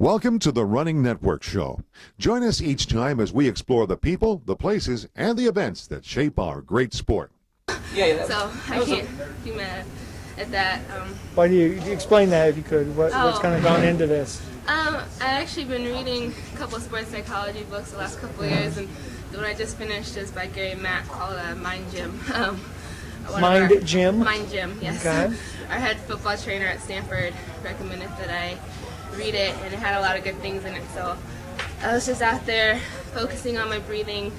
Welcome to the Running Network Show. Join us each time as we explore the people, the places, and the events that shape our great sport. So I can't be mad at that. Why do you explain that if you could? What's kind of gone into this? I've actually been reading a couple of sports psychology books the last couple of years, and the one I just finished is by Gary Mack called Mind Gym. Mind Gym? Mind Gym, yes. Okay. Our head football trainer at Stanford recommended that I read it, and it had a lot of good things in it. So I was just out there focusing on my breathing,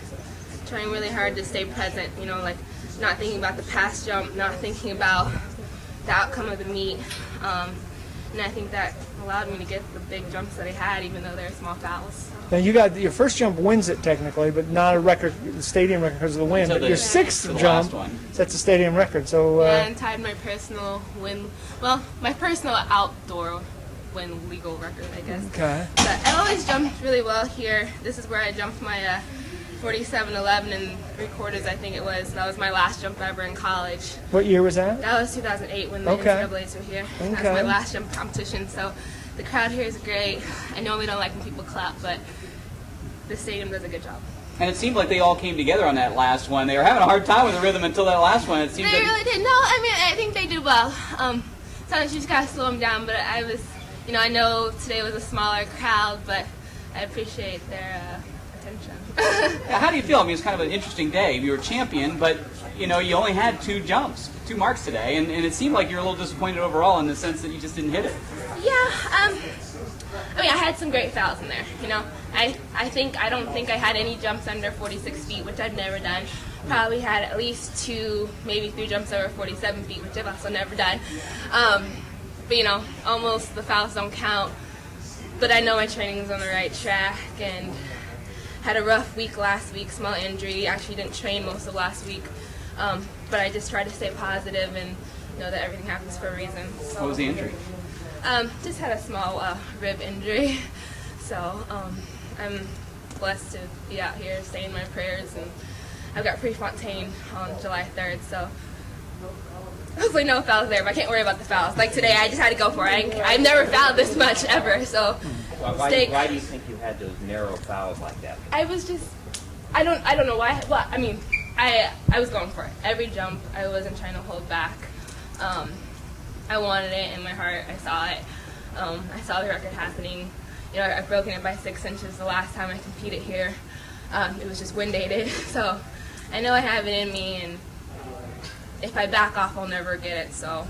trying really hard to stay present, you know, like not thinking about the past jump, not thinking about the outcome of the meet. And I think that allowed me to get the big jumps that I had, even though they're small fouls. Now you got your first jump wins it technically, but not a record, the stadium record because of the win. But your sixth jump sets a stadium record. So and tied my personal win, well, my personal outdoor win legal record, I guess. Okay. But I always jumped really well here. This is where I jumped my 47.11 and 3/4, I think it was. That was my last jump ever in college. What year was that? That was 2008 when the NCAAs were here. Okay. That was my last jump competition. So the crowd here is great. I normally don't like when people clap, but the stadium does a good job. And it seemed like they all came together on that last one. They were having a hard time with the rhythm until that last one. It seemed They really did. No, I mean, I think they did well. Sometimes you just gotta slow them down, but I was, you know, I know today was a smaller crowd, but I appreciate their attention. Yeah, how do you feel? I mean, it's kind of an interesting day. You were champion, but, you know, you only had 2 jumps, 2 marks today, and it seemed like you were a little disappointed overall in the sense that you just didn't hit it. Yeah, I mean, I had some great fouls in there, you know. I don't think I had any jumps under 46 feet, which I've never done. Probably had at least 2, maybe 3 jumps over 47 feet, which I've also never done. But, you know, almost the fouls don't count. But I know my training's on the right track, and had a rough week last week, small injury. Actually didn't train most of last week. But I just tried to stay positive and know that everything happens for a reason. So, What was the injury? Just had a small rib injury. So I'm blessed to be out here saying my prayers, and I've got Prefontaine on July 3rd, so hopefully no fouls there, but I can't worry about the fouls. Like today, I just had to go for it. I've never fouled this much ever, so why do you think you had those narrow fouls like that? I was just, I don't know why. Well, I mean, I was going for it. Every jump, I wasn't trying to hold back. I wanted it in my heart. I saw it. I saw the record happening. You know, I've broken it by 6 inches the last time I competed here. It was just wind dated, so I know I have it in me, and if I back off, I'll never get it. So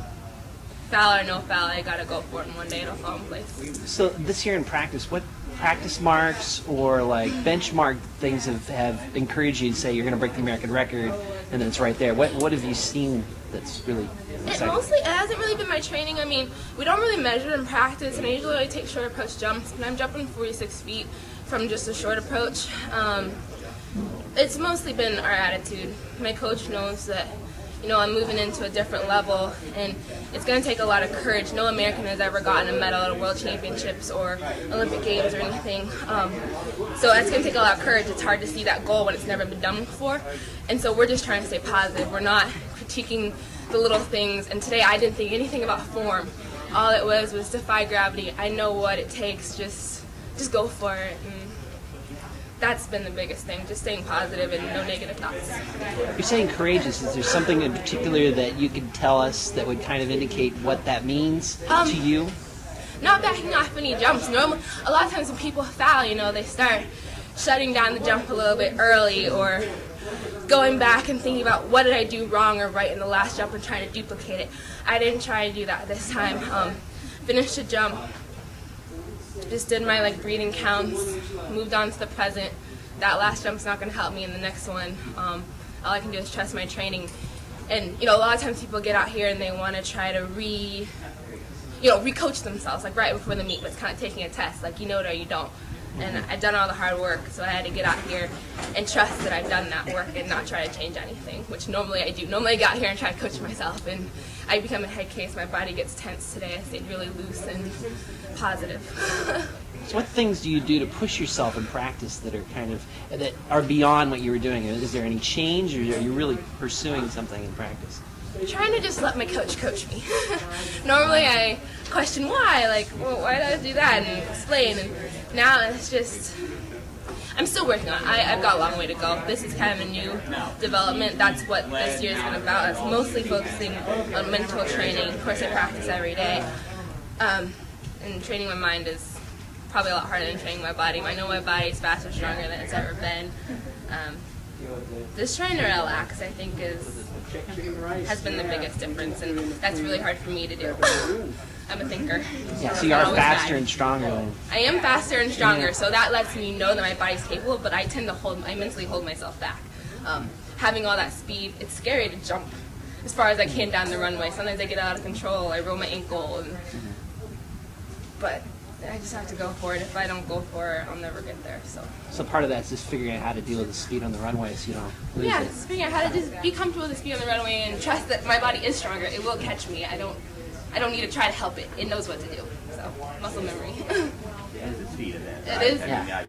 foul or no foul, I gotta go for it, and one day it'll fall in place. So this year in practice, what practice marks or like benchmark things have encouraged you to say you're going to break the American record, and then it's right there? What have you seen that's really exciting? It hasn't really been my training. I mean, we don't really measure in practice, and I usually only take short approach jumps, and I'm jumping 46 feet from just a short approach. It's mostly been our attitude. My coach knows that, you know, I'm moving into a different level, and it's going to take a lot of courage. No American has ever gotten a medal at World Championships or Olympic Games or anything. So it's going to take a lot of courage. It's hard to see that goal when it's never been done before. And so we're just trying to stay positive. We're not critiquing the little things. And today I didn't think anything about form. All it was defy gravity. I know what it takes. Just go for it. And that's been the biggest thing, just staying positive and no negative thoughts. You're saying courageous. Is there something in particular that you could tell us that would kind of indicate what that means to you? Not backing off any jumps. Normally, a lot of times when people foul, you know, they start shutting down the jump a little bit early, or going back and thinking about what did I do wrong or right in the last jump and trying to duplicate it. I didn't try to do that this time. Finished a jump, just did my breathing counts, moved on to the present. That last jump's not going to help me in the next one. All I can do is trust my training. And, you know, a lot of times people get out here and they want to try to re-coach themselves, like right before the meet, but it's kind of taking a test, like you know it or you don't. And I've done all the hard work, so I had to get out here and trust that I've done that work and not try to change anything, which normally I do. Normally I get out here and try to coach myself, and I become a head case. My body gets tense today. I stayed really loose and positive. So what things do you do to push yourself in practice that are beyond what you were doing? Is there any change, or are you really pursuing something in practice? Trying to just let my coach me. Normally I question why, like, well, why did I do that, and explain, and now it's just, I'm still working on it. I've got a long way to go. This is kind of a new development. That's what this year's been about. It's mostly focusing on mental training. Of course, I practice every day, and training my mind is probably a lot harder than training my body. I know my body's faster, stronger than it's ever been. Just trying to relax, I think, has been the biggest difference, and that's really hard for me to do. I'm a thinker. Yeah, so you are faster and stronger than. I am faster and stronger, so that lets me know that my body's capable, but I tend to I mentally hold myself back. Having all that speed, it's scary to jump as far as I can down the runway. Sometimes I get out of control, I roll my ankle, but I just have to go for it. If I don't go for it, I'll never get there. So part of that's just figuring out how to deal with the speed on the runway so you don't lose Yeah, it. just figuring out how to just be comfortable with the speed on the runway and trust that my body is stronger. It will catch me. I don't need to try to help it. It knows what to do. So, muscle memory. It has its feet in that. It is. Yeah.